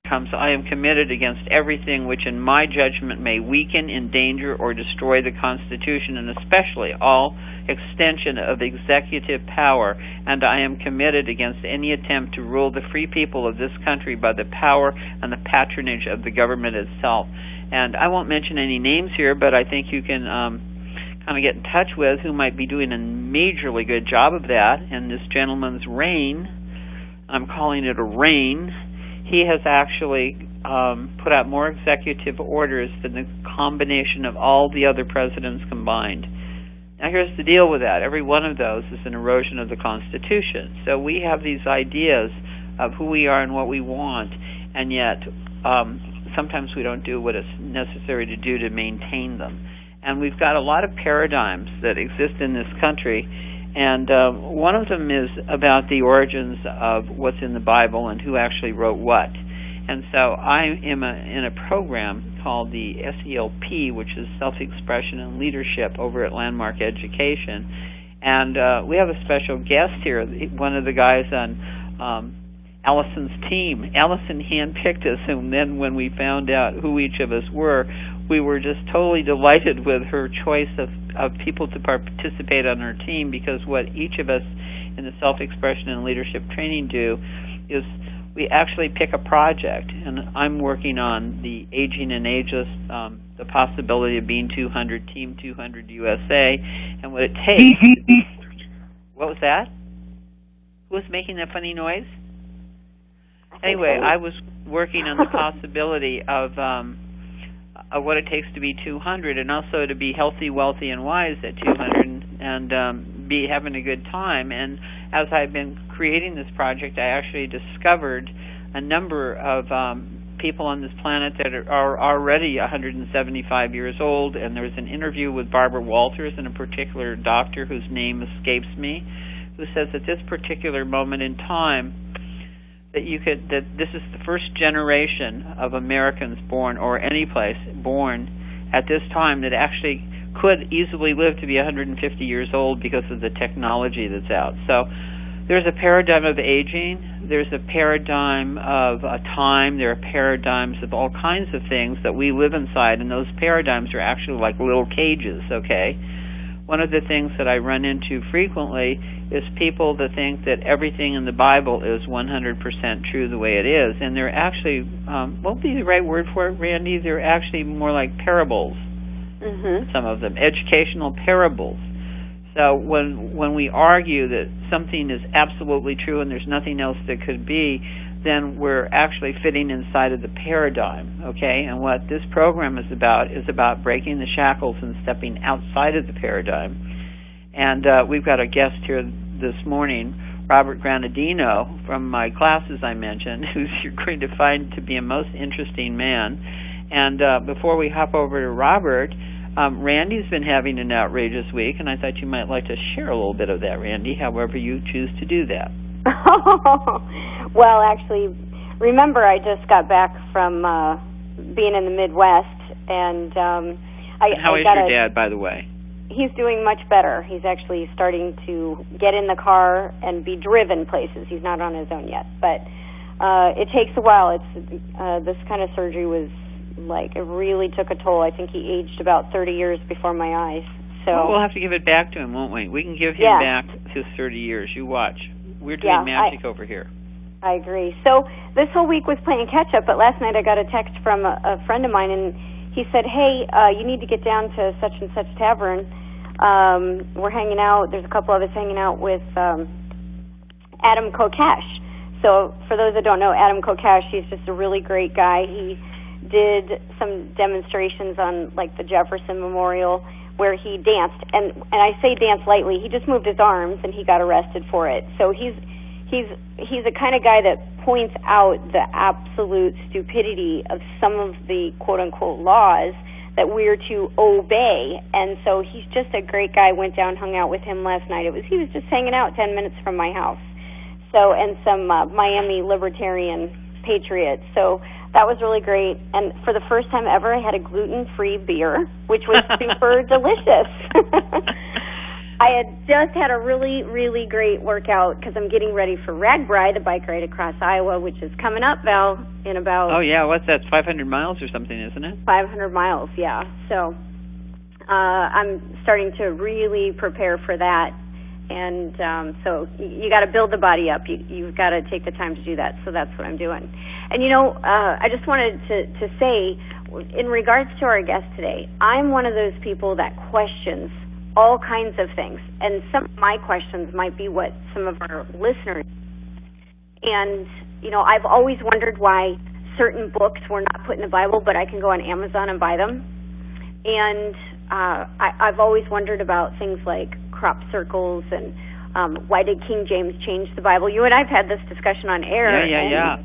comes, I am committed against everything which in my judgment may weaken, endanger, or destroy the Constitution, and especially all extension of executive power, and I am committed against any attempt to rule the free people of this country by the power and the patronage of the government itself. And I won't mention any names here, but I think you can kind of get in touch with who might be doing a majorly good job of that. And this gentleman's reign, I'm calling it a reign, he has actually put out more executive orders than the combination of all the other presidents combined. Now here's the deal with that. Every one of those is an erosion of the Constitution. So we have these ideas of who we are and what we want, and yet sometimes we don't do what is necessary to do to maintain them. And we've got a lot of paradigms that exist in this country, and one of them is about the origins of what's in the Bible and who actually wrote what. And so I am in a program called the SELP, which is Self-Expression and Leadership, over at Landmark Education. And we have a special guest here, one of the guys on Allison's team. Allison handpicked us, and then when we found out who each of us were, we were just totally delighted with her choice of people to participate on her team, because what each of us in the Self-Expression and Leadership training do is we actually pick a project, and I'm working on the Aging and Ageless, the possibility of being 200, Team 200 USA, and what it takes. What was that? Who was making that funny noise? Anyway, I was working on the possibility of what it takes to be 200, and also to be healthy, wealthy, and wise at 200, and be having a good time. And as I've been creating this project, I actually discovered a number of people on this planet that are already 175 years old, and there was an interview with Barbara Walters and a particular doctor whose name escapes me, who says at this particular moment in time that this is the first generation of Americans born, or any place born at this time, that actually could easily live to be 150 years old because of the technology that's out. So there's a paradigm of aging, there's a paradigm of time, there are paradigms of all kinds of things that we live inside, and those paradigms are actually like little cages, okay? One of the things that I run into frequently is people that think that everything in the Bible is 100% true the way it is, and they're actually, what would be the right word for it, Randy? They're actually more like parables, some of them, educational parables. So when we argue that something is absolutely true and there's nothing else that could be, then we're actually fitting inside of the paradigm, okay? And what this program is about breaking the shackles and stepping outside of the paradigm. And we've got a guest here this morning, Robert Granadino, from my classes I mentioned, who you're going to find to be a most interesting man. And before we hop over to Robert, Randy's been having an outrageous week, and I thought you might like to share a little bit of that, Randy, however you choose to do that. Well, actually, remember I just got back from being in the Midwest, and how is your dad, by the way? He's doing much better. He's actually starting to get in the car and be driven places. He's not on his own yet, but it takes a while. It's this kind of surgery was it really took a toll. I think he aged about 30 years before my eyes. So we'll have to give it back to him, won't we? We can give him back his 30 years. You watch. We're doing magic over here. I agree. So this whole week was playing catch-up, but last night I got a text from a friend of mine, and he said, hey, you need to get down to such and such tavern. We're hanging out. There's a couple of us hanging out with Adam Kokesh. So for those that don't know, Adam Kokesh, he's just a really great guy. He did some demonstrations on, the Jefferson Memorial, where he danced, and I say dance lightly. He just moved his arms, and he got arrested for it. So he's a kind of guy that points out the absolute stupidity of some of the quote-unquote laws that we're to obey. And so he's just a great guy. Went down, hung out with him last night. He was just hanging out 10 minutes from my house. So, and some Miami libertarian patriots. So that was really great. And for the first time ever, I had a gluten-free beer, which was super delicious. I had just had a really, really great workout because I'm getting ready for RAGBRAI, the bike ride across Iowa, which is coming up, Val, in about... Oh, yeah, what's that, 500 miles or something, isn't it? 500 miles, yeah. So I'm starting to really prepare for that. And so you got to build the body up. You've got to take the time to do that. So that's what I'm doing. And, I just wanted to say, in regards to our guest today, I'm one of those people that questions all kinds of things. And some of my questions might be what some of our listeners... And, I've always wondered why certain books were not put in the Bible, but I can go on Amazon and buy them. And I've always wondered about things like crop circles and why did King James change the Bible. You and I have had this discussion on air. Yeah.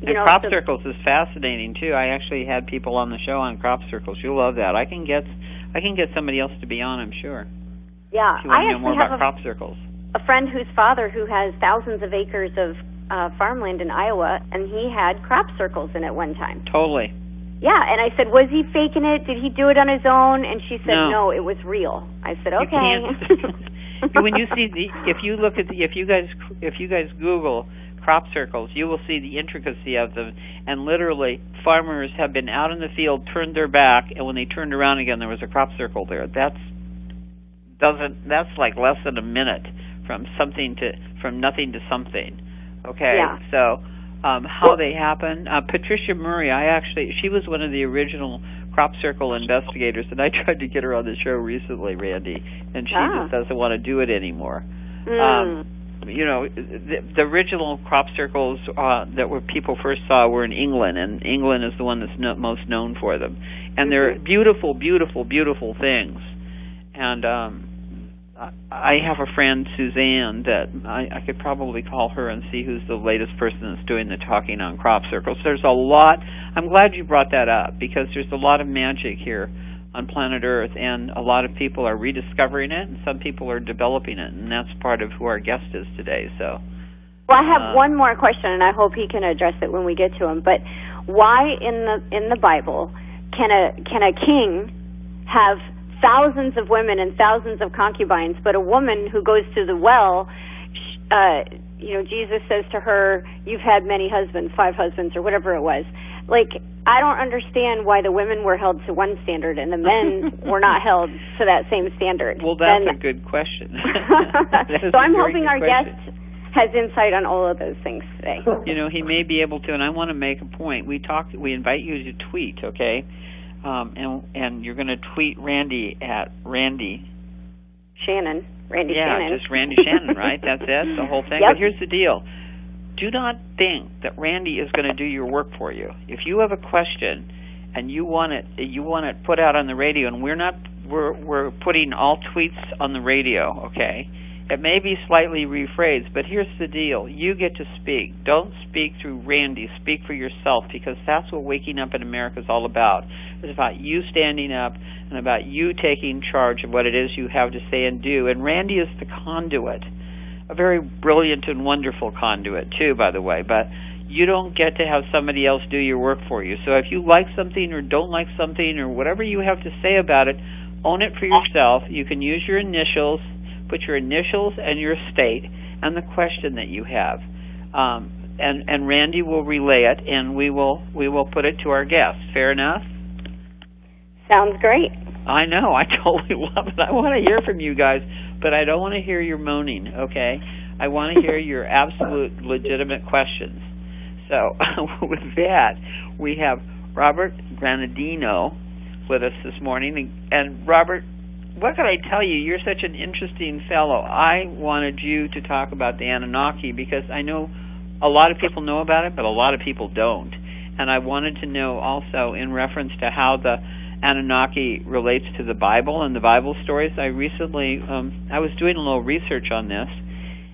And crop circles is fascinating too. I actually had people on the show on crop circles. You'll love that. I can get somebody else to be on, I'm sure. Yeah, if you want to know more about crop circles. A friend whose father who has thousands of acres of farmland in Iowa, and he had crop circles in it one time. Totally. Yeah, and I said, was he faking it? Did he do it on his own? And she said, no, it was real. I said, okay. When you see if you guys Google crop circles, you will see the intricacy of them. And literally, farmers have been out in the field, turned their back, and when they turned around again, there was a crop circle there. That's like less than a minute from nothing to something. Okay, yeah. So how they happen? Patricia Murray, she was one of the original crop circle investigators, and I tried to get her on the show recently, Randy, and she just doesn't want to do it anymore. The original crop circles that people first saw were in England, and England is the one that's most known for them. And they're beautiful, beautiful, beautiful things. And I have a friend, Suzanne, that I could probably call her and see who's the latest person that's doing the talking on crop circles. There's a lot. I'm glad you brought that up, because there's a lot of magic here on planet Earth, and a lot of people are rediscovering it, and some people are developing it, and that's part of who our guest is today. So, well, I have one more question, and I hope he can address it when we get to him. But why in the Bible can a king have thousands of women and thousands of concubines, but a woman who goes to the well, Jesus says to her, "You've had many husbands, 5 husbands," or whatever it was. Like, I don't understand why the women were held to one standard and the men were not held to that same standard. Well, that's a good question. So I'm hoping our guest has insight on all of those things today. He may be able to, and I want to make a point. We invite you to tweet, okay? And you're going to tweet Randy at Randy Shannon. Randy Shannon. Yeah, just Randy Shannon, right? That's it, the whole thing. Yep. But here's the deal. Do not think that Randy is going to do your work for you. If you have a question and you want it put out on the radio, and we're putting all tweets on the radio, okay? It may be slightly rephrased, but here's the deal. You get to speak. Don't speak through Randy. Speak for yourself, because that's what Waking Up in America is all about. It's about you standing up and about you taking charge of what it is you have to say and do. And Randy is the conduit, a very brilliant and wonderful conduit, too, by the way. But you don't get to have somebody else do your work for you. So if you like something or don't like something or whatever you have to say about it, own it for yourself. You can use your initials. Put your initials and your state and the question that you have, and Randy will relay it, and we will put it to our guest. Fair enough? Sounds great. I know. I totally love it. I want to hear from you guys, but I don't want to hear your moaning. Okay? I want to hear your absolute legitimate questions. So with that, we have Robert Granadino with us this morning, and Robert, what can I tell you? You're such an interesting fellow. I wanted you to talk about the Anunnaki because I know a lot of people know about it, but a lot of people don't. And I wanted to know also in reference to how the Anunnaki relates to the Bible and the Bible stories. I recently, I was doing a little research on this,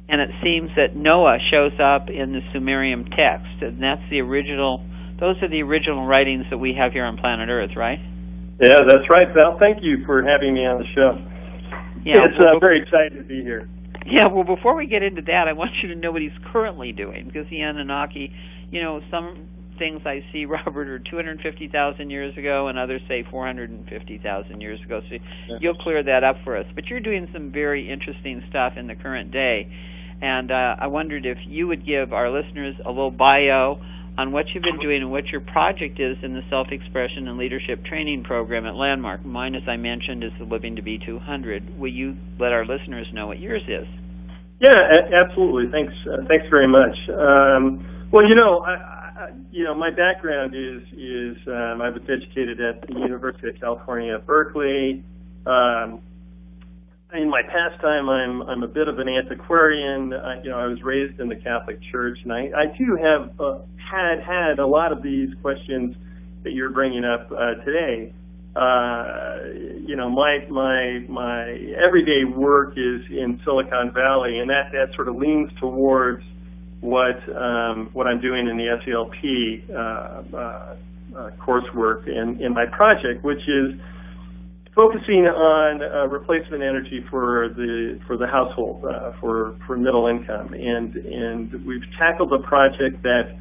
and it seems that Noah shows up in the Sumerian text, and that's the original. Those are the original writings that we have here on planet Earth, right? Yeah, that's right, Val. Thank you for having me on the show. Yeah, I'm very excited to be here. Yeah, well, before we get into that, I want you to know what he's currently doing, because the Anunnaki, some things I see, Robert, are 250,000 years ago, and others say 450,000 years ago. So you'll clear that up for us. But you're doing some very interesting stuff in the current day, and I wondered if you would give our listeners a little bio on what you've been doing and what your project is in the Self-Expression and Leadership Training Program at Landmark. Mine, as I mentioned, is the Living to Be 200. Will you let our listeners know what yours is? Yeah, absolutely. Thanks very much. Well, my background is I was educated at the University of California at Berkeley. In my pastime, I'm a bit of an antiquarian. I was raised in the Catholic Church, and I too have had a lot of these questions that you're bringing up today. My everyday work is in Silicon Valley, and that sort of leans towards what I'm doing in the SELP coursework in my project, which is focusing on replacement energy for the household, for middle income, and we've tackled a project that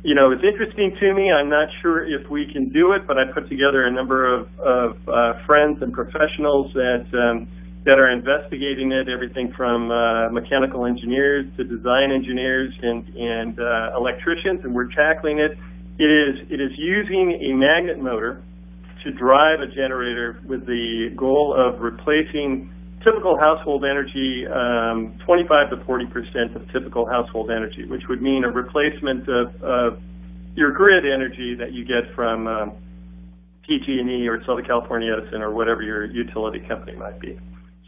it's interesting to me. I'm not sure if we can do it, but I put together a number of friends and professionals that are investigating it, everything from mechanical engineers to design engineers and electricians, and we're tackling it. It is using a magnet motor to drive a generator with the goal of replacing typical household energy, 25 to 40% of typical household energy, which would mean a replacement of your grid energy that you get from PG&E or Southern California Edison or whatever your utility company might be.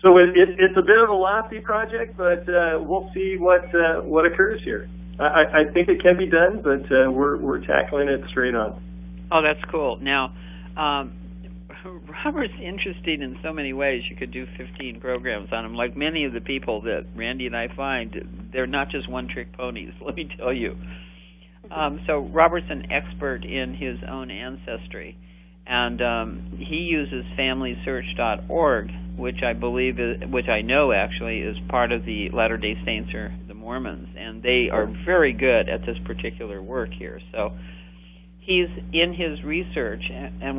So it's a bit of a lofty project, but we'll see what occurs here. I think it can be done, but we're tackling it straight on. Oh, that's cool. Now, Robert's interesting in so many ways. You could do 15 programs on him. Like many of the people that Randy and I find, they're not just one-trick ponies, let me tell you. So Robert's an expert in his own ancestry, and he uses FamilySearch.org, which I know actually is part of the Latter-day Saints or the Mormons, and they are very good at this particular work here. So he's in his research, and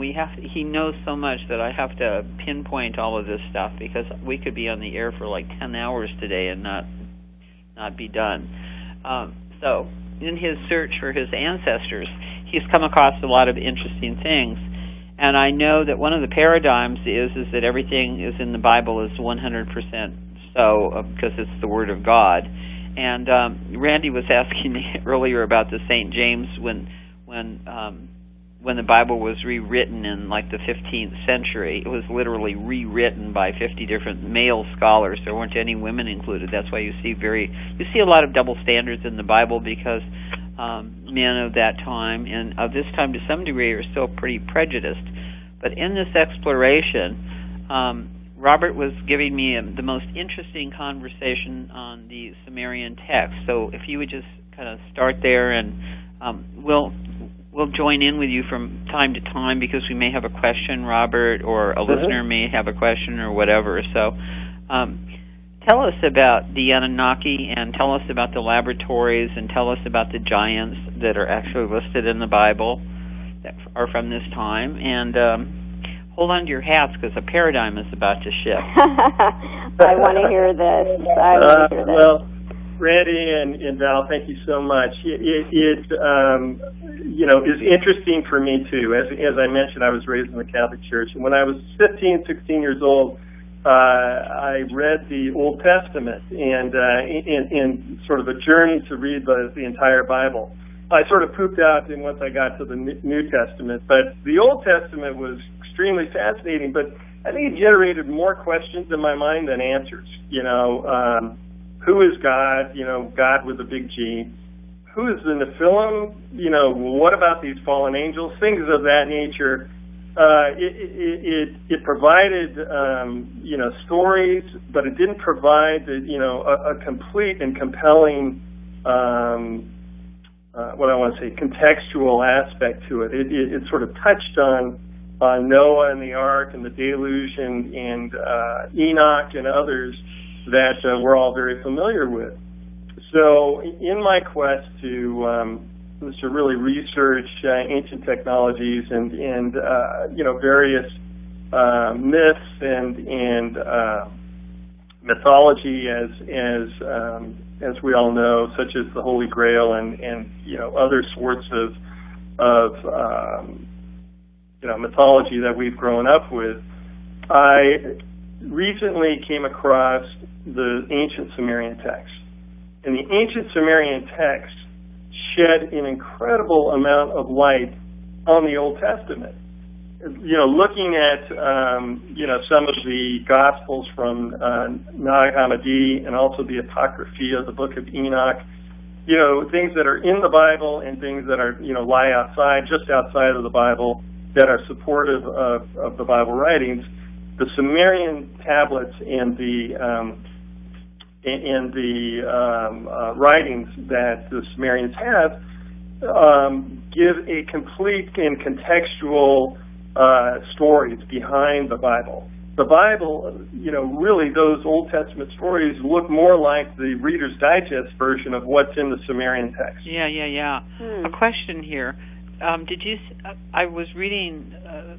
he knows so much that I have to pinpoint all of this stuff, because we could be on the air for like 10 hours today and not be done. So in his search for his ancestors, he's come across a lot of interesting things. And I know that one of the paradigms is that everything is in the Bible is 100% so, because it's the Word of God. And Randy was asking me earlier about the St. James when the Bible was rewritten in like the 15th century. It was literally rewritten by 50 different male scholars. There weren't any women included. That's why you see a lot of double standards in the Bible, because men of that time and of this time to some degree are still pretty prejudiced. But in this exploration, Robert was giving me the most interesting conversation on the Sumerian text. So if you would just kind of start there, and we'll join in with you from time to time, because we may have a question, Robert, or a listener may have a question or whatever. So tell us about the Anunnaki, and tell us about the laboratories, and tell us about the giants that are actually listed in the Bible that are from this time. And hold on to your hats, because a paradigm is about to shift. I want to hear this. Well, Randy and Val, thank you so much. It is interesting for me too. As I mentioned, I was raised in the Catholic Church, and when I was 15, 16 years old, I read the Old Testament and in sort of a journey to read the entire Bible. I sort of pooped out once I got to the New Testament, but the Old Testament was extremely fascinating. But I think it generated more questions in my mind than answers. Who is God? God with a big G. Who is the Nephilim? What about these fallen angels? Things of that nature. It provided, stories, but it didn't provide, a complete and compelling, contextual aspect to it. It sort of touched on Noah and the Ark and the deluge and Enoch and others that we're all very familiar with. So in my quest to was to really research ancient technologies and you know, various myths and mythology, as we all know, such as the Holy Grail and you know, other sorts of you know, mythology that we've grown up with. I recently came across the ancient Sumerian text, and the ancient Sumerian text shed an incredible amount of light on the Old Testament. You know, looking at you know, some of the Gospels from Nag Hammadi and also the Apocrypha, the Book of Enoch, you know, things that are in the Bible and things that are, you know, lie outside, just outside of the Bible, that are supportive of the Bible writings. The Sumerian tablets and the writings that the Sumerians have give a complete and contextual stories behind the Bible. The Bible, you know, really those Old Testament stories look more like the Reader's Digest version of what's in the Sumerian text. Yeah. A question here. I was reading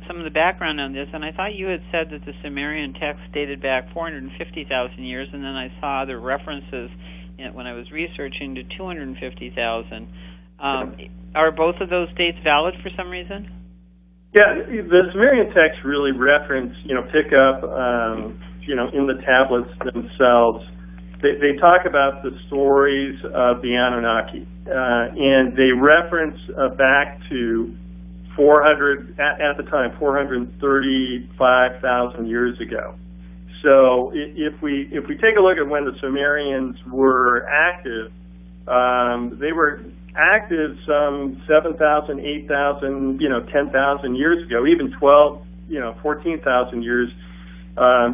some of the background on this, and I thought you had said that the Sumerian text dated back 450,000 years, and then I saw other references when I was researching to 250,000. Are both of those dates valid for some reason? Yeah, the Sumerian texts really reference, you know, pick up, you know, in the tablets themselves. They talk about the stories of the Anunnaki, and they reference back to 400, at the time, 435,000 years ago. So if we take a look at when the Sumerians were active, they were active some 7,000, 8,000, you know, 10,000 years ago, even 12, you know, 14,000 years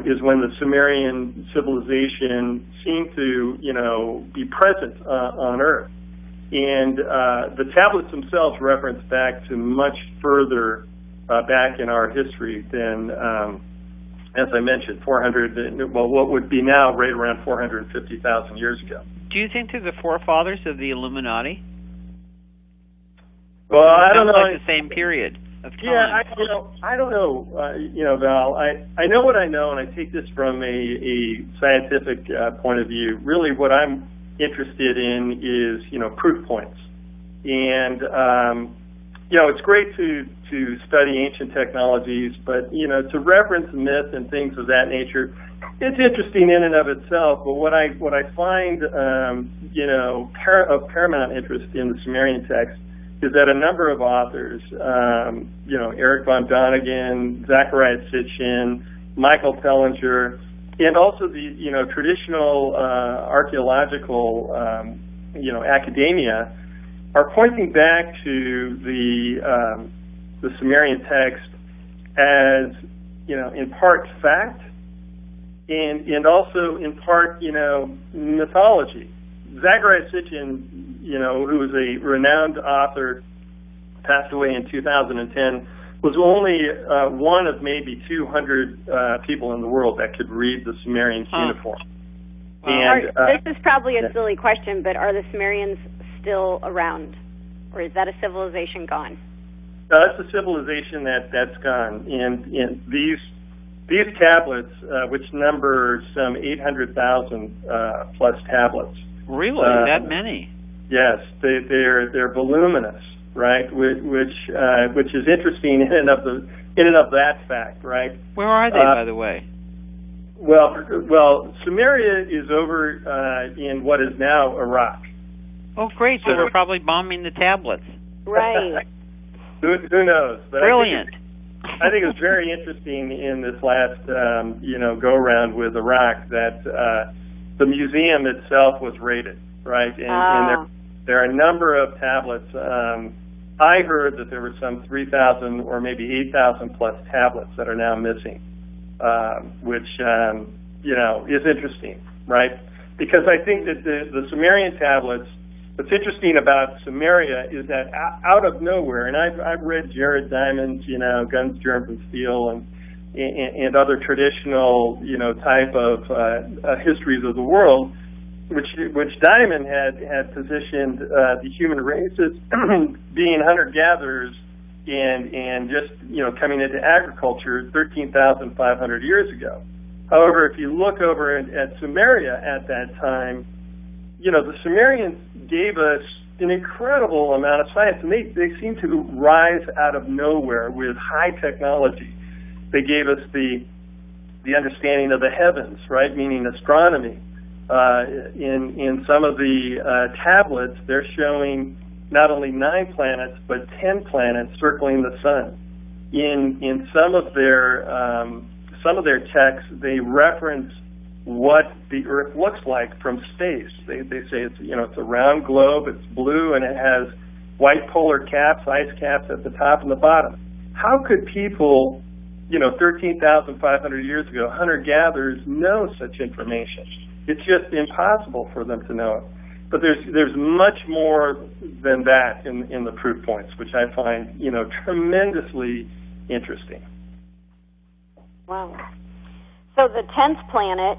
is when the Sumerian civilization seemed to, you know, be present on Earth. And the tablets themselves reference back to much further back in our history than, as I mentioned, 400, well, what would be now right around 450,000 years ago. Do you think they're the forefathers of the Illuminati? Well, I don't know. Like the same period of time. Yeah, I don't know. You know, Val, I know what I know, and I take this from a scientific point of view. Really, what I'm interested in is, you know, proof points. And you know, it's great to study ancient technologies, but you know, to reference myth and things of that nature, it's interesting in and of itself. But what I find, you know, of paramount interest in the Sumerian text is that a number of authors, you know, Eric von Däniken, Zecharia Sitchin, Michael Pellinger, and also the, you know, traditional archaeological, you know, academia, are pointing back to the Sumerian text as, you know, in part fact, and also in part, you know, mythology. Zecharia Sitchin, you know, who was a renowned author, passed away in 2010, was only one of maybe 200 people in the world that could read the Sumerian cuneiform. And, this is probably a silly question, but are the Sumerians still around, or is that a civilization gone? That's a civilization that's gone, and these tablets, which number some 800,000 plus tablets. Really, that many? Yes, they're voluminous, right? Which is interesting in and of that fact, right? Where are they, by the way? Well, Sumeria is over in what is now Iraq. Oh, great! So we're probably bombing the tablets. Right. Who knows? But brilliant. I think it was very interesting in this last, you know, go around with Iraq that the museum itself was raided, right? And there are a number of tablets. I heard that there were some 3,000 or maybe 8,000 plus tablets that are now missing, which, you know, is interesting, right? Because I think that the Sumerian tablets, what's interesting about Sumeria is that out of nowhere, and I've read Jared Diamond's, you know, Guns, Germs, and Steel, and other traditional, you know, type of histories of the world, which Diamond had positioned the human race as being hunter-gatherers and just coming into agriculture 13,500 years ago. However, if you look over at Sumeria at that time, the Sumerians gave us an incredible amount of science, and they seem to rise out of nowhere with high technology. They gave us the understanding of the heavens, right, meaning astronomy. In some of the tablets, they're showing not only 9 planets but 10 planets circling the sun. In some of their texts, they reference what the Earth looks like from space. They say it's a round globe, it's blue, and it has white polar caps, ice caps at the top and the bottom. How could people, 13,500 years ago, hunter-gatherers, know such information? It's just impossible for them to know it. But there's much more than that in the proof points, which I find, tremendously interesting. Wow. So the 10th planet,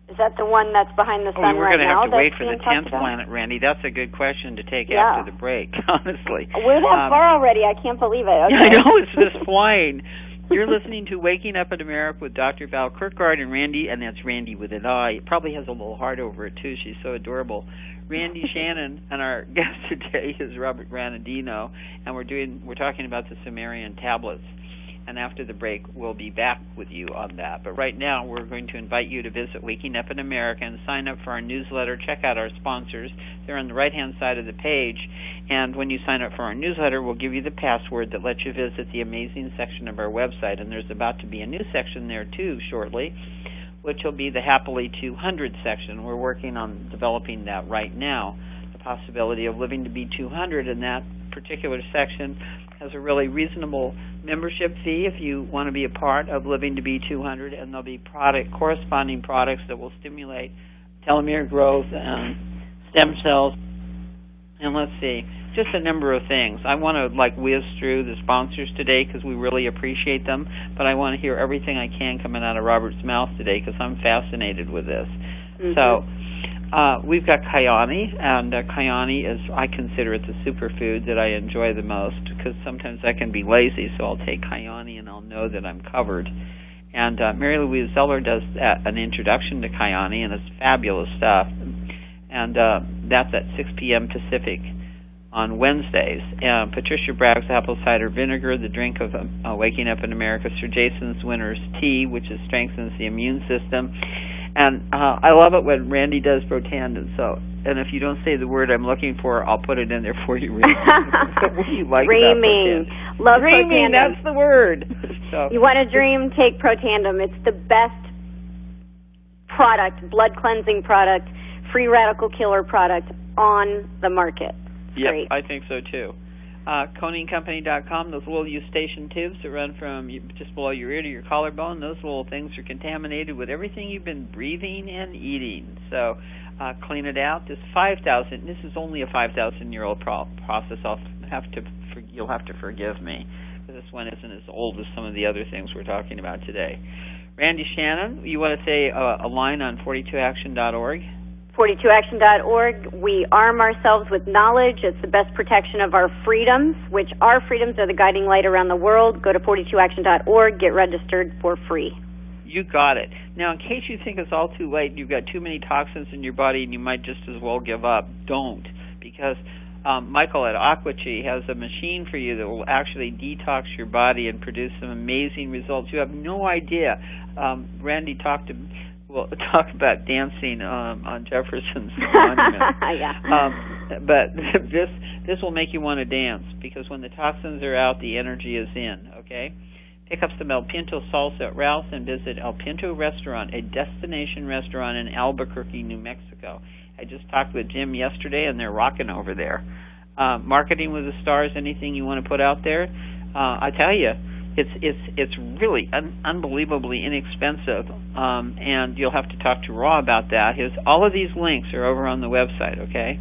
is that the one that's behind the sun we're right going to now? have to wait for the 10th planet, Randy. That's a good question to take after the break, honestly. We're that far already. I can't believe it. Okay. I know, it's just flying. You're listening to Waking Up in America with Dr. Val Kirkgard and Randy, and that's Randy with an I. It probably has a little heart over it, too. She's so adorable. Randy Shannon, and our guest today is Robert Granadino, and we're talking about the Sumerian tablets. And after the break, we'll be back with you on that. But right now, we're going to invite you to visit Waking Up in America and sign up for our newsletter. Check out our sponsors. They're on the right-hand side of the page. And when you sign up for our newsletter, we'll give you the password that lets you visit the amazing section of our website. And there's about to be a new section there, too, shortly, which will be the Happily 200 section. We're working on developing that right now. The possibility of living to be 200 in that particular section has a really reasonable membership fee if you want to be a part of Living to be 200, and there'll be corresponding products that will stimulate telomere growth and stem cells. And let's see, just a number of things. I want to whiz through the sponsors today because we really appreciate them, but I want to hear everything I can coming out of Robert's mouth today because I'm fascinated with this. Mm-hmm. So we've got Kyani, and Kyani is, I consider it the superfood that I enjoy the most because sometimes I can be lazy, so I'll take Kyani and I'll know that I'm covered. And Mary Louise Zeller does an introduction to Kyani, and it's fabulous stuff. And that's at 6 p.m. Pacific on Wednesdays. Patricia Bragg's apple cider vinegar, the drink of Waking Up in America. Sir Jason's Winter's tea, which strengthens the immune system. And I love it when Randy does Protandim. And if you don't say the word I'm looking for, I'll put it in there for you, Randy. What do you like about Protandim? Love dreaming, Protandim. That's the word. So. You want to dream, take Protandim. It's the best product, blood cleansing product, free radical killer product on the market. Yep, I think so too. ConingCompany.com, those little eustachian tubes that run from just below your ear to your collarbone, those little things are contaminated with everything you've been breathing and eating. So clean it out. This is only a 5,000-year-old process. You'll have to forgive me, because this one isn't as old as some of the other things we're talking about today. Randy Shannon, you want to say a line on 42action.org? 42action.org. We arm ourselves with knowledge. It's the best protection of our freedoms, which our freedoms are the guiding light around the world. Go to 42action.org. Get registered for free. You got it. Now, in case you think it's all too late, you've got too many toxins in your body, and you might just as well give up. Don't, because Michael at AquaChi has a machine for you that will actually detox your body and produce some amazing results. You have no idea. Randy talked about dancing on Jefferson's monument. Yeah. But this will make you want to dance, because when the toxins are out, the energy is in, okay? Pick up some El Pinto salsa at Ralph's and visit El Pinto Restaurant, a destination restaurant in Albuquerque, New Mexico. I just talked with Jim yesterday, and they're rocking over there. Marketing with the Stars, anything you want to put out there? I tell you, it's really unbelievably inexpensive, and you'll have to talk to Raw about that. All of these links are over on the website, okay?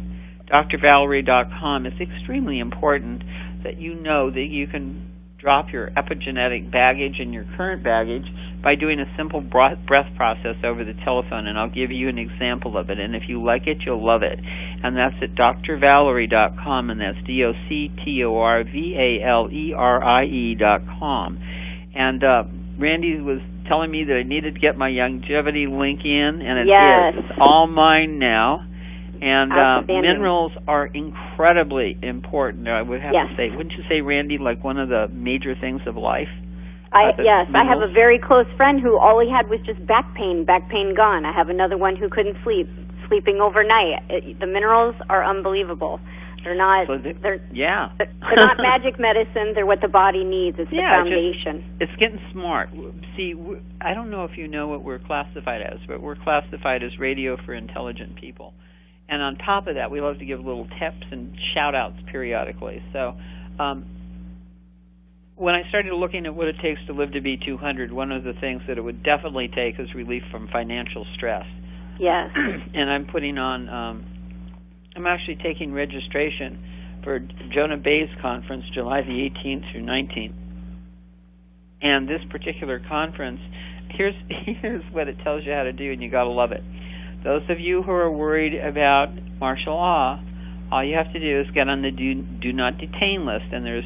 drvalerie.com. It's extremely important that you know that you can drop your epigenetic baggage and your current baggage by doing a simple breath process over the telephone, and I'll give you an example of it. And if you like it, you'll love it. And that's at drvalerie.com, and that's DoctorValerie.com. And Randy was telling me that I needed to get my longevity link in, and it is. It's all mine now. And minerals are incredibly important, I would have to say. Wouldn't you say, Randy, like one of the major things of life? Yes, I have a very close friend who all he had was just back pain gone. I have another one who couldn't sleeping overnight. The minerals are unbelievable. They're not. They're not magic medicine. They're what the body needs. It's the foundation. It's getting smart. See, I don't know if you know what we're classified as, but we're classified as radio for intelligent people. And on top of that, we love to give little tips and shout-outs periodically. So when I started looking at what it takes to live to be 200, one of the things that it would definitely take is relief from financial stress. Yes. And I'm putting on, I'm actually taking registration for Jonah Bay's conference, July the 18th through 19th. And this particular conference, here's what it tells you how to do, and you got to love it. Those of you who are worried about martial law, all you have to do is get on the do not detain list, and there's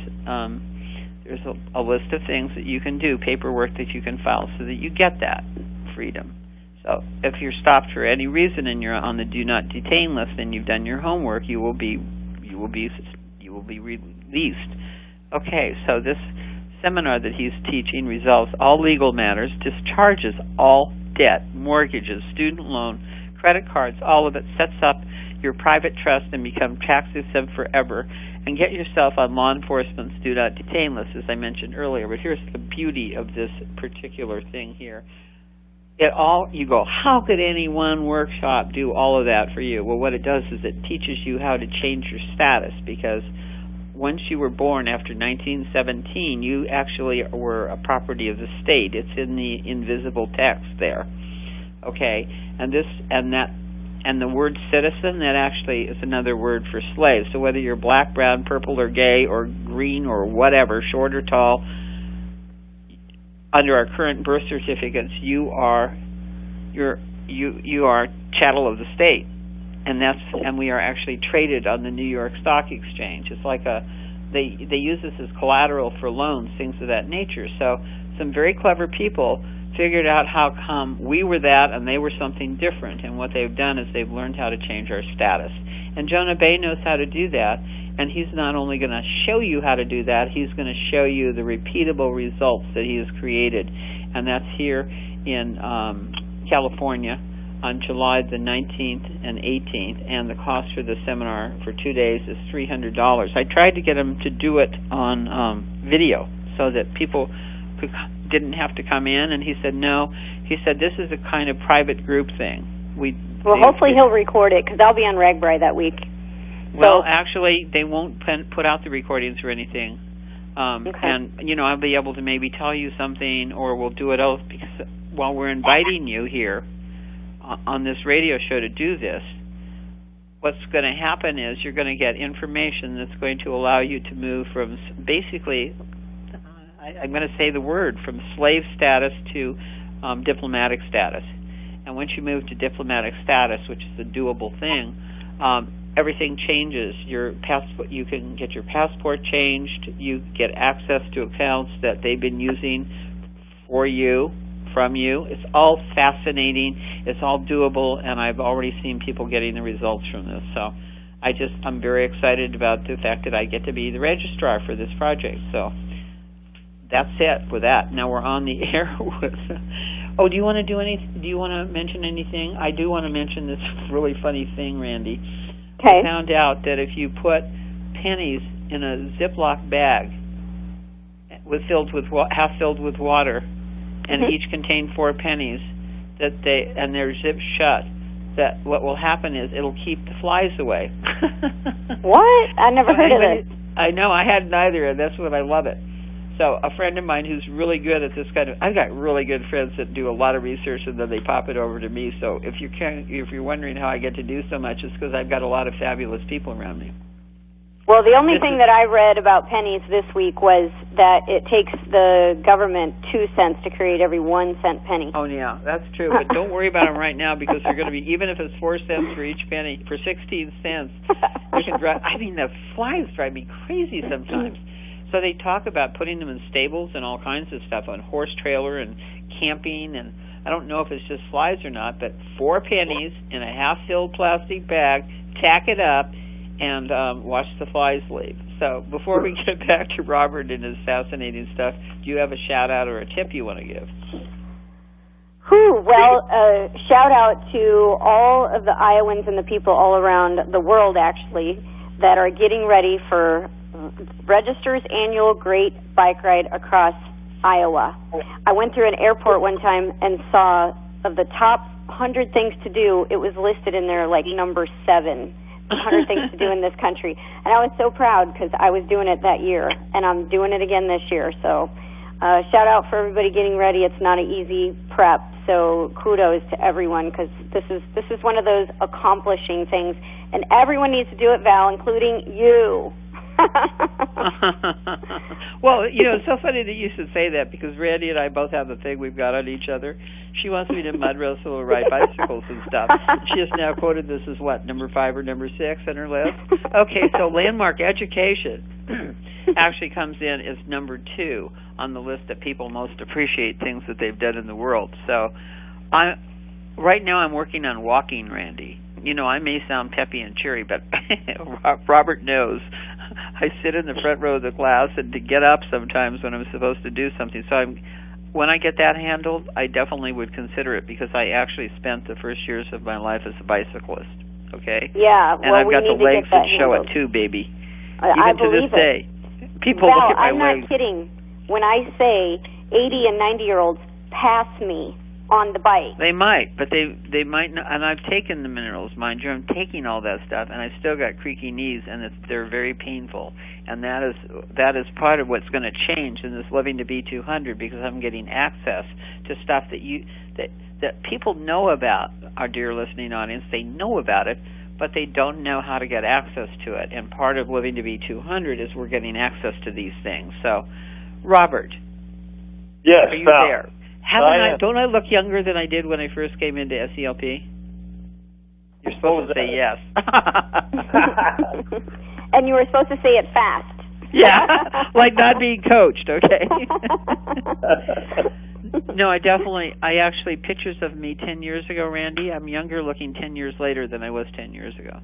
a list of things that you can do, paperwork that you can file, so that you get that freedom. So if you're stopped for any reason and you're on the do not detain list and you've done your homework, you will be released. Okay, so this seminar that he's teaching resolves all legal matters, discharges all debt, mortgages, student loan, credit cards, all of it, sets up your private trust and become tax exempt forever, and get yourself on law enforcement's do not detain list, as I mentioned earlier. But here's the beauty of this particular thing here. You go, how could any one workshop do all of that for you? Well, what it does is it teaches you how to change your status, because once you were born after 1917, you actually were a property of the state. It's in the invisible text there. Okay, and the word citizen, that actually is another word for slave. So whether you're black, brown, purple, or gay, or green, or whatever, short or tall, under our current birth certificates, you are chattel of the state, and we are actually traded on the New York Stock Exchange. It's like they use this as collateral for loans, things of that nature. So some very clever people figured out how come we were that and they were something different, and what they've done is they've learned how to change our status. And Jonah Bay knows how to do that, and he's not only going to show you how to do that, he's going to show you the repeatable results that he has created. And that's here in California on July the 19th and 18th, and the cost for the seminar for 2 days is $300. I tried to get him to do it on video so that people didn't have to come in, and he said no. He said this is a kind of private group thing. Hopefully he'll record it, because I'll be on Ragbri that week. Well, actually, they won't put out the recordings or anything. Okay. And, I'll be able to maybe tell you something, or we'll do it else, because while we're inviting you here on this radio show to do this, what's going to happen is you're going to get information that's going to allow you to move from basically, I'm going to say the word, from slave status to diplomatic status. And once you move to diplomatic status, which is a doable thing, everything changes. You can get your passport changed. You get access to accounts that they've been using for you, from you. It's all fascinating. It's all doable, and I've already seen people getting the results from this. So I'm very excited about the fact that I get to be the registrar for this project. So that's it for that. Now we're on the air with... Oh, do you want to mention anything? I do want to mention this really funny thing, Randy. Okay. I found out that if you put pennies in a Ziploc bag half filled with water, and each contain 4 pennies, and they're zipped shut, that what will happen is it'll keep the flies away. What? I never heard of it. I know, I hadn't either, and that's what I love it. So a friend of mine who's really good at this kind of, I've got really good friends that do a lot of research and then they pop it over to me. So if you're wondering how I get to do so much, it's because I've got a lot of fabulous people around me. Well, the only thing that I read about pennies this week was that it takes the government 2 cents to create every 1 cent penny. Oh, yeah, that's true. But don't worry about them right now because they're going to be, even if it's 4 cents for each penny, for 16 cents, you can drive. I mean, the flies drive me crazy sometimes. So they talk about putting them in stables and all kinds of stuff on horse trailer and camping, and I don't know if it's just flies or not, but 4 pennies in a half-filled plastic bag, tack it up, and watch the flies leave. So before we get back to Robert and his fascinating stuff, do you have a shout-out or a tip you want to give? Well, shout out to all of the Iowans and the people all around the world, actually, that are getting ready for Register's annual Great Bike Ride across Iowa. I went through an airport one time and saw of the top 100 things to do, it was listed in there like number 7. 100 things to do in this country. And I was so proud because I was doing it that year, and I'm doing it again this year. So shout out for everybody getting ready. It's not an easy prep, so kudos to everyone because this is one of those accomplishing things. And everyone needs to do it, Val, including you. Well, you know, it's so funny that you should say that because Randy and I both have the thing we've got on each other. She wants me to mud wrestle or ride bicycles and stuff. She has now quoted this as what, number 5 or number 6 on her list? Okay, so landmark education actually comes in as number 2 on the list that people most appreciate things that they've done in the world. So right now I'm working on walking, Randy. You know, I may sound peppy and cheery, but Robert knows I sit in the front row of the class and to get up sometimes when I'm supposed to do something. So when I get that handled, I definitely would consider it because I actually spent the first years of my life as a bicyclist. Okay? Yeah, and I've got the legs that show it too, baby. I Even to this day, people Val, look at my I'm legs. not kidding. When I say 80 and 90-year-olds pass me on the bike. They might, but they might not. And I've taken the minerals, mind you. I'm taking all that stuff, and I still got creaky knees, and they're very painful. And that is part of what's going to change in this Living to Be 200 because I'm getting access to stuff that people know about. Our dear listening audience, they know about it, but they don't know how to get access to it. And part of Living to Be 200 is we're getting access to these things. So, Robert, yes, are you Val. there? Don't I look younger than I did when I first came into SELP? You're supposed to say yes. And you were supposed to say it fast. Yeah, like not being coached, okay? No, I actually, pictures of me 10 years ago, Randy, I'm younger looking 10 years later than I was 10 years ago.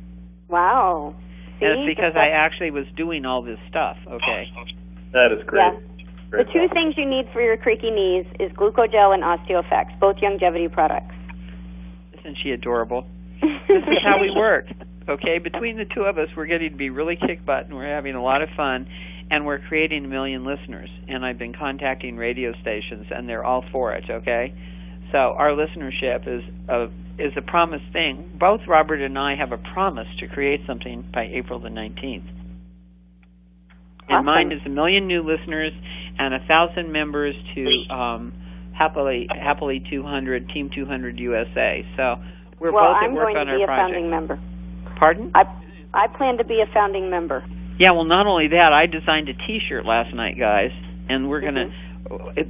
Wow. See? And it's because I actually was doing all this stuff, okay? That is great. Yeah. The 2 things you need for your creaky knees is Glucogel and OsteoFX, both Youngevity products. Isn't she adorable? This is how we work, okay? Between the 2 of us, we're getting to be really kick butt, and we're having a lot of fun, and we're creating 1 million listeners. And I've been contacting radio stations, and they're all for it, okay? So our listenership is a promised thing. Both Robert and I have a promise to create something by April the 19th. And awesome. Mine is 1 million new listeners and 1,000 members to Happily 200, Team 200 USA. So we're both at work on our project. Well, I'm going to be a founding member. Pardon? I plan to be a founding member. Yeah, well, not only that, I designed a T-shirt last night, guys, and we're going to,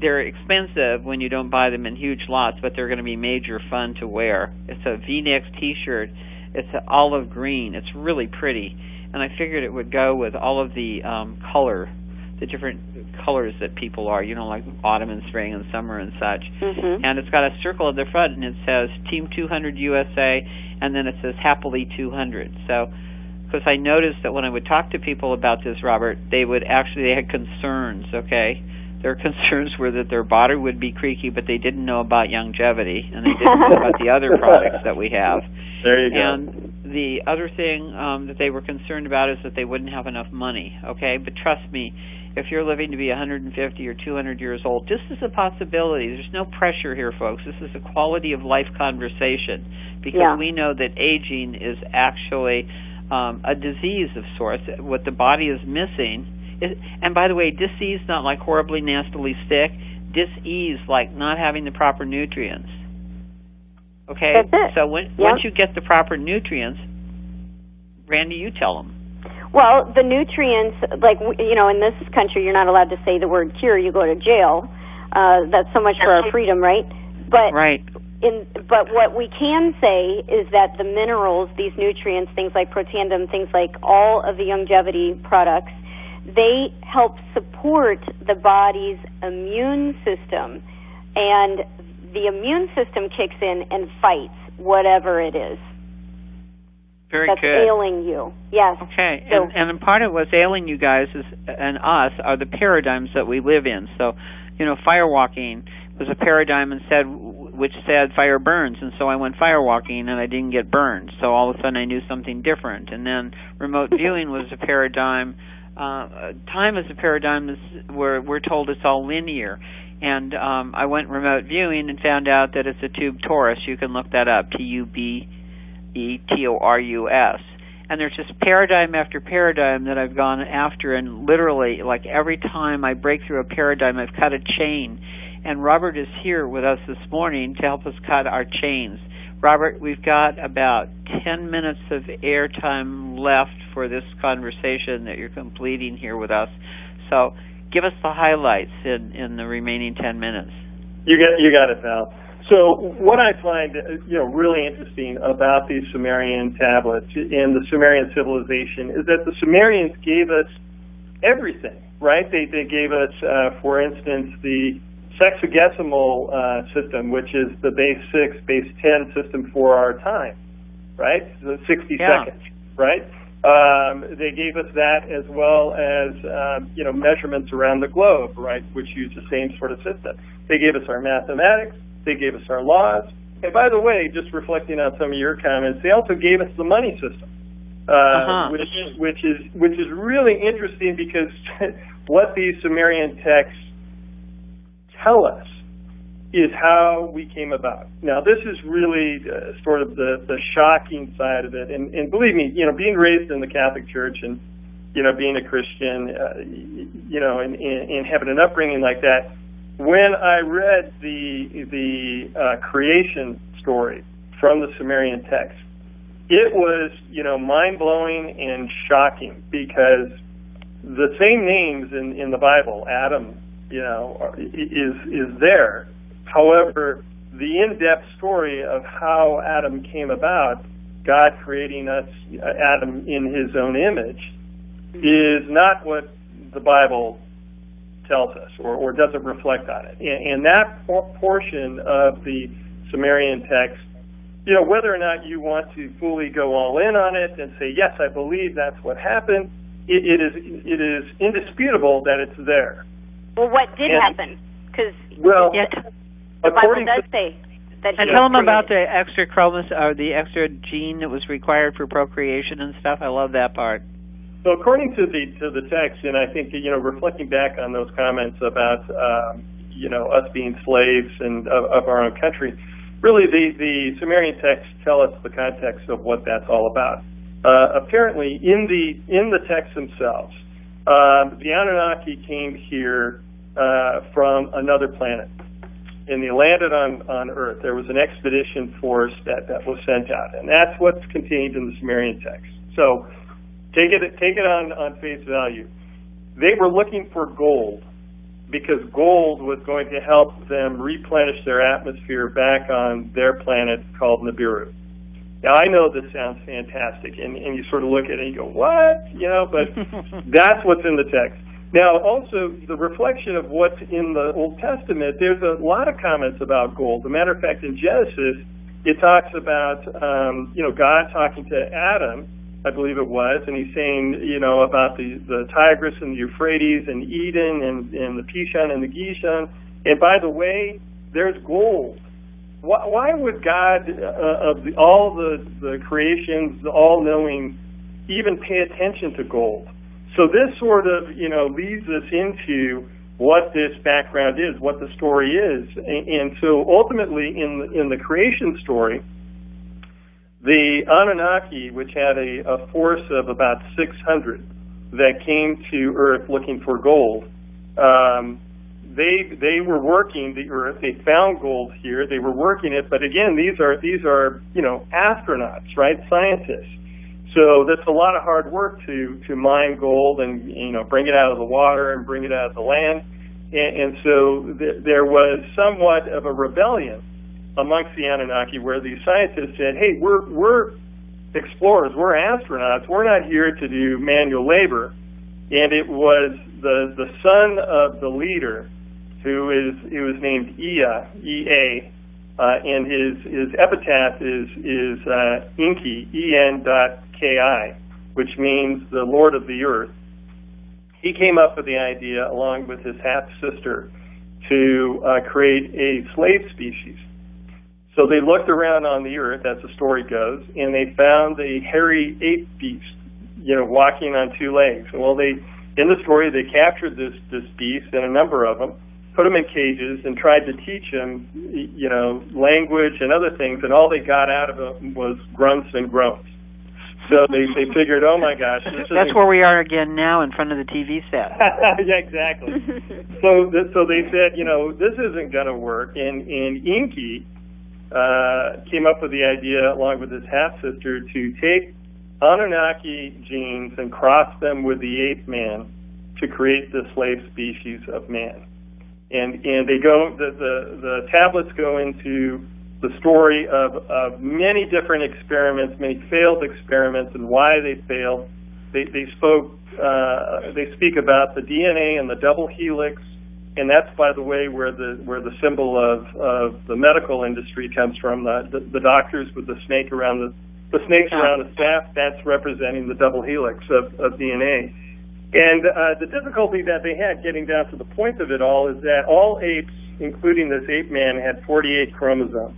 they're expensive when you don't buy them in huge lots, but they're going to be major fun to wear. It's a V-neck T-shirt. It's an olive green. It's really pretty. And I figured it would go with all of the the different colors that people are, you know, like autumn and spring and summer and such. Mm-hmm. And it's got a circle at the front, and it says Team 200 USA, and then it says Happily 200. So, because I noticed that when I would talk to people about this, Robert, they had concerns, okay? Their concerns were that their body would be creaky, but they didn't know about Youngevity, and they didn't know about the other products that we have. There you go. And the other thing that they were concerned about is that they wouldn't have enough money, okay? But trust me, if you're living to be 150 or 200 years old, this is a possibility. There's no pressure here, folks. This is a quality of life conversation because we know that aging is actually a disease of sorts. What the body is missing and by the way, disease not like horribly nastily sick, dis-ease like not having the proper nutrients. Okay? That's it. So once you get the proper nutrients, Randy, you tell them. Well, the nutrients, like, you know, in this country, you're not allowed to say the word cure. You go to jail. That's so much for our freedom, right? But right. But what we can say is that the minerals, these nutrients, things like Protandim, things like all of the longevity products, they help support the body's immune system, and the immune system kicks in and fights whatever it is. Very that's good. ailing you. Yes. Okay, so, and part of what's ailing you guys is, and us, are the paradigms that we live in. So, you know, firewalking was a paradigm which said fire burns, and so I went firewalking and I didn't get burned. So all of a sudden I knew something different. And then remote viewing was a paradigm. Time is a paradigm where we're told it's all linear. And I went remote viewing and found out that it's a tube torus. You can look that up, TUBETORUS. And there's just paradigm after paradigm that I've gone after, and literally, like, every time I break through a paradigm, I've cut a chain. And Robert is here with us this morning to help us cut our chains. Robert, we've got about 10 minutes of airtime left for this conversation that you're completing here with us. So give us the highlights in the remaining 10 minutes. You got it, Val. So what I find, really interesting about these Sumerian tablets and the Sumerian civilization is that the Sumerians gave us everything, right? They gave us, for instance, the sexagesimal system, which is the base 6, base 10 system for our time, right? The 60 seconds, right? They gave us that, as well as measurements around the globe, right, which use the same sort of system. They gave us our mathematics. They gave us our laws. And by the way, just reflecting on some of your comments, they also gave us the money system, which is really interesting, because what these Sumerian texts tell us is how we came about. Now, this is really sort of the shocking side of it. And believe me, being raised in the Catholic Church and, being a Christian, and having an upbringing like that, when I read the creation story from the Sumerian text, it was, mind-blowing and shocking, because the same names in the Bible, Adam, is there. However, the in-depth story of how Adam came about, God creating us, Adam, in his own image, is not what the Bible tells us, or doesn't reflect on it. And that portion of the Sumerian text, whether or not you want to fully go all in on it and say, yes, I believe that's what happened, it is indisputable that it's there. Well, what did happen? Because the Bible does say that. And tell them about the extra chromosomes, or the extra gene that was required for procreation and stuff. I love that part. So according to the text, and I think reflecting back on those comments about us being slaves and of our own country, really the Sumerian texts tell us the context of what that's all about. Apparently, in the texts themselves, the Anunnaki came here from another planet, and they landed on Earth. There was an expedition force that was sent out, and that's what's contained in the Sumerian text. So take it on face value. They were looking for gold, because gold was going to help them replenish their atmosphere back on their planet called Nibiru. Now, I know this sounds fantastic, and you sort of look at it and you go, what? But that's what's in the text. Now, also, the reflection of what's in the Old Testament, there's a lot of comments about gold. As a matter of fact, in Genesis, it talks about, God talking to Adam, I believe it was, and he's saying, about the Tigris and the Euphrates and Eden and the Pishon and the Gishon. And by the way, there's gold. Why would God, of all the creations, the all-knowing, even pay attention to gold? So this sort of, leads us into what this background is, what the story is. And so ultimately, in the creation story, the Anunnaki, which had a force of about 600 that came to Earth looking for gold, they were working the Earth. They found gold here. They were working it, but again, these are astronauts, right? Scientists. So that's a lot of hard work to mine gold and, bring it out of the water and bring it out of the land. And so there was somewhat of a rebellion amongst the Anunnaki, where these scientists said, hey, we're explorers, we're astronauts, we're not here to do manual labor. And it was the son of the leader, he was named Ea, E-A, and his epitaph is Enki, E-N.K-I, which means the Lord of the Earth. He came up with the idea, along with his half-sister, to create a slave species. So they looked around on the Earth, as the story goes, and they found a hairy ape beast, walking on two legs. Well, in the story, they captured this beast and a number of them, put them in cages, and tried to teach them, language and other things, and all they got out of it was grunts and groans. So they figured, oh my gosh, that's where we are again now, in front of the TV set. Yeah, exactly. So they said, this isn't going to work, and Enki came up with the idea, along with his half-sister, to take Anunnaki genes and cross them with the ape man to create the slave species of man. And they go, the tablets go into the story of many different experiments, many failed experiments, and why they failed. They speak about the DNA and the double helix, and that's, by the way, where the symbol of the medical industry comes from. The doctors with the snake around the snakes around the staff, that's representing the double helix of DNA. And the difficulty that they had getting down to the point of it all is that all apes, including this ape man, had 48 chromosomes.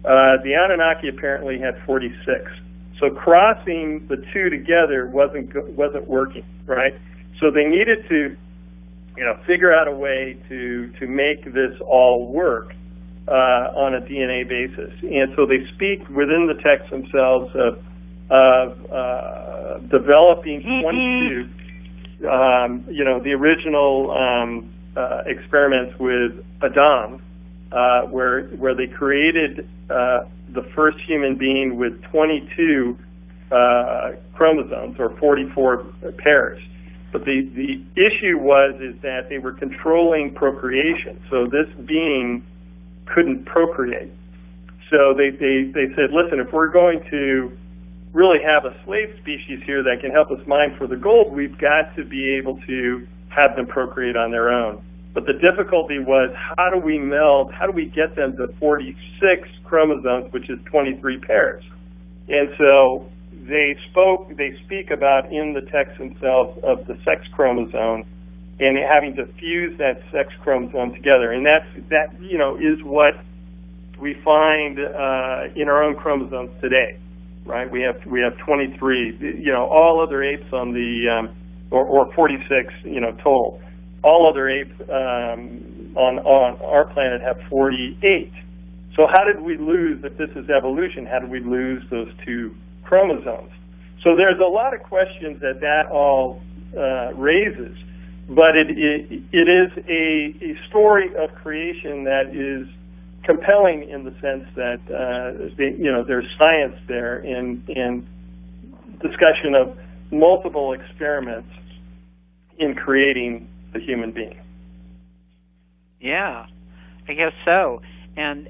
The Anunnaki apparently had 46. So crossing the two together wasn't working, right? So they needed to, figure out a way to make this all work on a DNA basis. And so they speak within the texts themselves of developing 22. The original experiments with Adam, where they created the first human being with 22 chromosomes, or 44 pairs. But the issue is that they were controlling procreation. So this being couldn't procreate. So they said, listen, if we're going to really have a slave species here that can help us mine for the gold, we've got to be able to have them procreate on their own. But the difficulty was, how do we get them to 46 chromosomes, which is 23 pairs? And so they speak about, in the text themselves, of the sex chromosome and having to fuse that sex chromosome together. And that is what we find in our own chromosomes today. Right, we have 23. All other apes on the or 46. Total. All other apes on our planet have 48. So how did we lose? If this is evolution, how did we lose those two chromosomes? So there's a lot of questions that all raises, but it is a story of creation that is compelling in the sense that there's science there and discussion of multiple experiments in creating the human being. Yeah, I guess so. And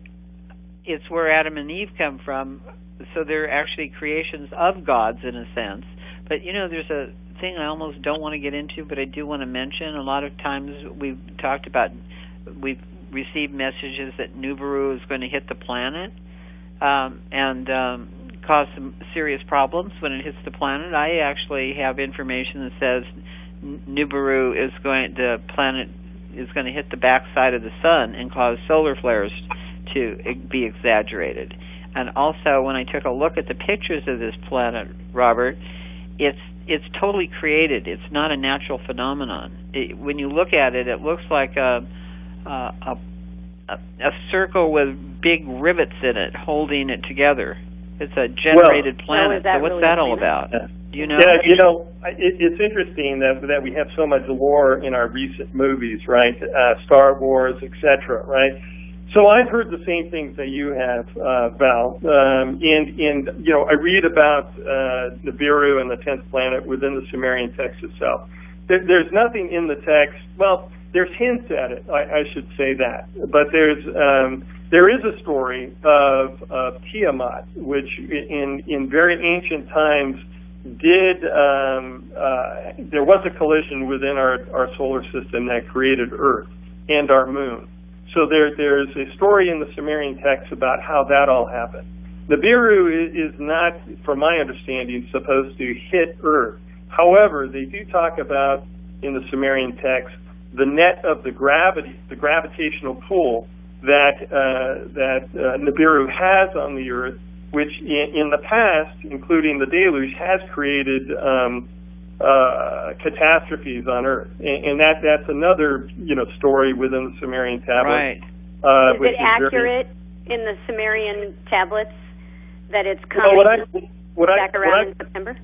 it's where Adam and Eve come from. So they're actually creations of gods in a sense. But there's a thing I almost don't want to get into, but I do want to mention. A lot of times we've received messages that Nibiru is going to hit the planet and cause some serious problems when it hits the planet. I actually have information that says the planet is going to hit the backside of the sun and cause solar flares to be exaggerated. And also, when I took a look at the pictures of this planet, Robert, it's totally created. It's not a natural phenomenon. When you look at it, it looks like a circle with big rivets in it holding it together. It's a generated planet. So what's that all about? Do you know? Yeah, it's interesting that we have so much lore in our recent movies, right? Star Wars, etc., right? So I've heard the same things that you have, Val, and you know, I read about Nibiru and the 10th planet within the Sumerian text itself. There's nothing in the text. Well, there's hints at it. I should say that, but there is a story of Tiamat, which in very ancient times there was a collision within our solar system that created Earth and our moon. So there's a story in the Sumerian text about how that all happened. Nibiru is not, from my understanding, supposed to hit Earth. However, they do talk about, in the Sumerian text, the net of the gravitational pull that Nibiru has on the Earth, which in the past, including the deluge, has created catastrophes on Earth, and that's another story within the Sumerian tablets. Right. Is it accurate in the Sumerian tablets that it's coming back around in September?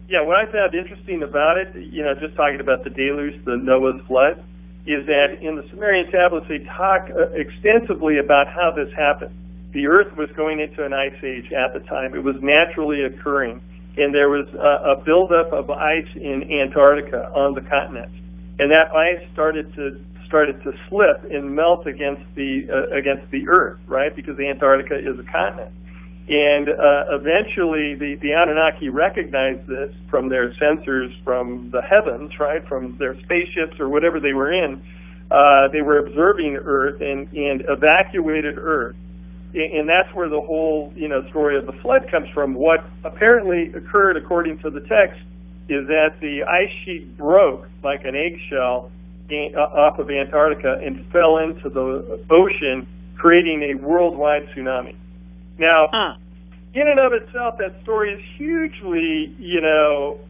Yeah, what I found interesting about it, just talking about the deluge, the Noah's flood, is that in the Sumerian tablets they talk extensively about how this happened. The Earth was going into an ice age at the time. It was naturally occurring. And there was a buildup of ice in Antarctica on the continent, and that ice started to slip and melt against the Earth, right? Because Antarctica is a continent, and eventually the Anunnaki recognized this from their sensors from the heavens, right? From their spaceships or whatever they were in. They were observing Earth and evacuated Earth. And that's where the whole, story of the flood comes from. What apparently occurred, according to the text, is that the ice sheet broke like an eggshell off of Antarctica and fell into the ocean, creating a worldwide tsunami. Now, in and of itself, that story is hugely,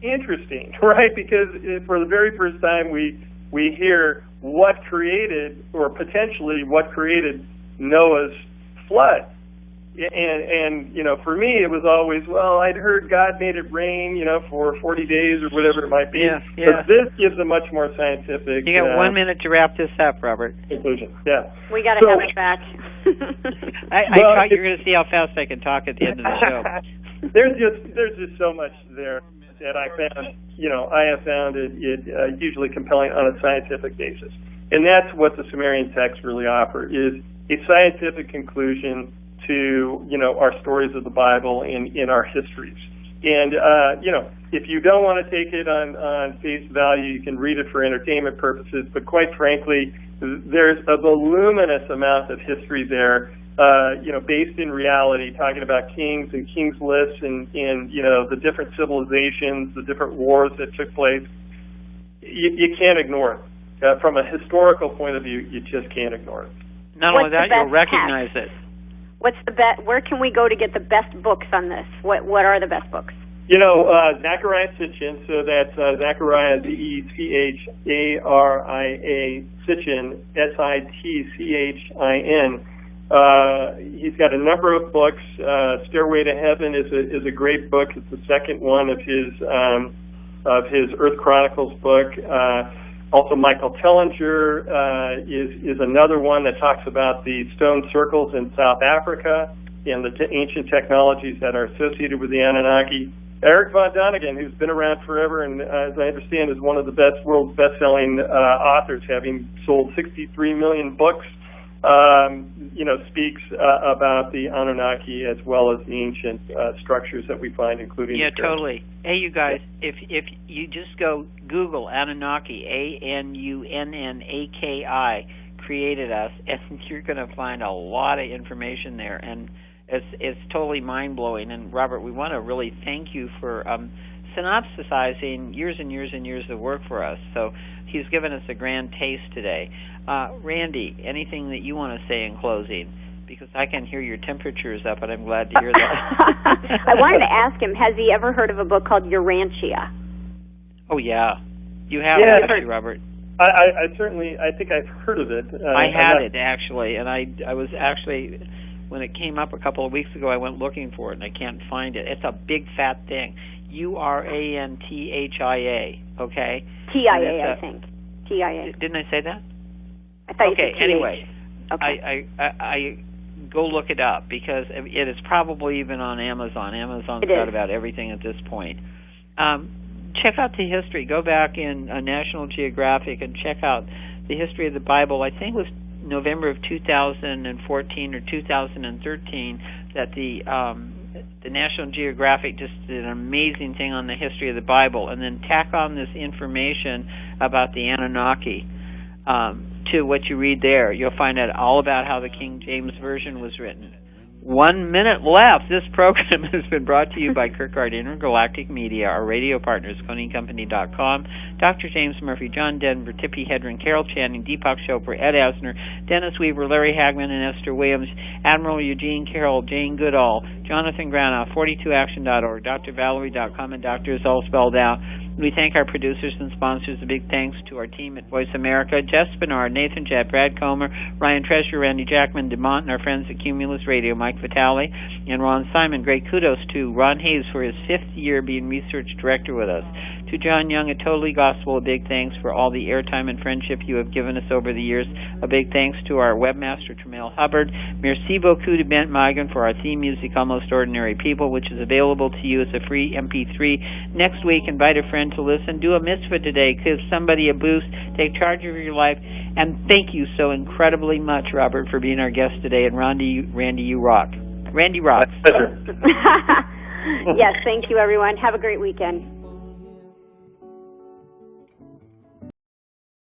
interesting, right? Because for the very first time, we hear what created, or potentially what created Noah's flood. And for me, it was always, I'd heard God made it rain, for 40 days or whatever it might be. Yeah. But this gives a much more scientific... You got 1 minute to wrap this up, Robert. Conclusion, yeah. We got to have it back. I thought you were going to see how fast I can talk at the end of the show. There's just so much there that I have found it hugely compelling on a scientific basis. And that's what the Sumerian texts really offer, is a scientific conclusion to, our stories of the Bible and in our histories. And, if you don't want to take it on face value, you can read it for entertainment purposes. But quite frankly, there's a voluminous amount of history there, based in reality, talking about kings and kings lists and the different civilizations, the different wars that took place. You can't ignore it. From a historical point of view, you just can't ignore it. Not only that, you'll recognize it. Where can we go to get the best books on this? What are the best books? Zecharia Sitchin, so that's Zecharia, Zecharia Sitchin, Sitchin. He's got a number of books. Stairway to Heaven is a great book. It's the second one of his Earth Chronicles book. Also, Michael Tellinger is another one that talks about the stone circles in South Africa and the ancient technologies that are associated with the Anunnaki. Eric von Däniken, who's been around forever and, as I understand, is one of the world's best-selling authors, having sold 63 million books, speaks about the Anunnaki as well as the ancient structures that we find, including... Yeah, totally. Hey, you guys, if you just go Google Anunnaki, Anunnaki, created us, and you're going to find a lot of information there, and it's totally mind-blowing. And, Robert, we want to really thank you for synopsisizing years and years and years of work for us. So he's given us a grand taste today. Randy, anything that you want to say in closing? Because I can hear your temperatures up, and I'm glad to hear that. I wanted to ask him, has he ever heard of a book called Urantia? Oh, yeah. You have, haven't you, Robert? I think I've heard of it. I had it, actually, and I was actually, when it came up a couple of weeks ago, I went looking for it, and I can't find it. It's a big, fat thing. Urantia, okay? TIA, I think. TIA. Didn't I say that? I thought you said anyway. Okay. I go look it up, because it is probably even on Amazon. Amazon's got about everything at this point. Check out the history. Go back in National Geographic and check out the history of the Bible. I think it was November of 2014 or 2013 that the National Geographic just did an amazing thing on the history of the Bible, and then tack on this information about the Anunnaki to what you read there. You'll find out all about how the King James Version was written. 1 minute left. This program has been brought to you by Kirkard Intergalactic Media, our radio partners, ConingCompany.com, Dr. James Murphy, John Denver, Tippi Hedren, Carol Channing, Deepak Chopra, Ed Asner, Dennis Weaver, Larry Hagman, and Esther Williams, Admiral Eugene Carroll, Jane Goodall, Jonathan Granoff, 42action.org, drvalerie.com, and Doctor is all spelled out. We thank our producers and sponsors. A big thanks to our team at Voice America, Jess Bernard, Nathan Jett, Brad Comer, Ryan Treasure, Randy Jackman, DeMont, and our friends at Cumulus Radio, Mike Vitale, and Ron Simon. Great kudos to Ron Hayes for his 5th year being research director with us. To John Young at Totally Gospel, a big thanks for all the airtime and friendship you have given us over the years. A big thanks to our webmaster, Tramiel Hubbard. Merci beaucoup to Bent Migan for our theme music, Almost Ordinary People, which is available to you as a free MP3. Next week, invite a friend to listen. Do a mitzvah today. Give somebody a boost. Take charge of your life. And thank you so incredibly much, Robert, for being our guest today. And Randy, you rock. Randy rocks. My pleasure. Yes, thank you, everyone. Have a great weekend.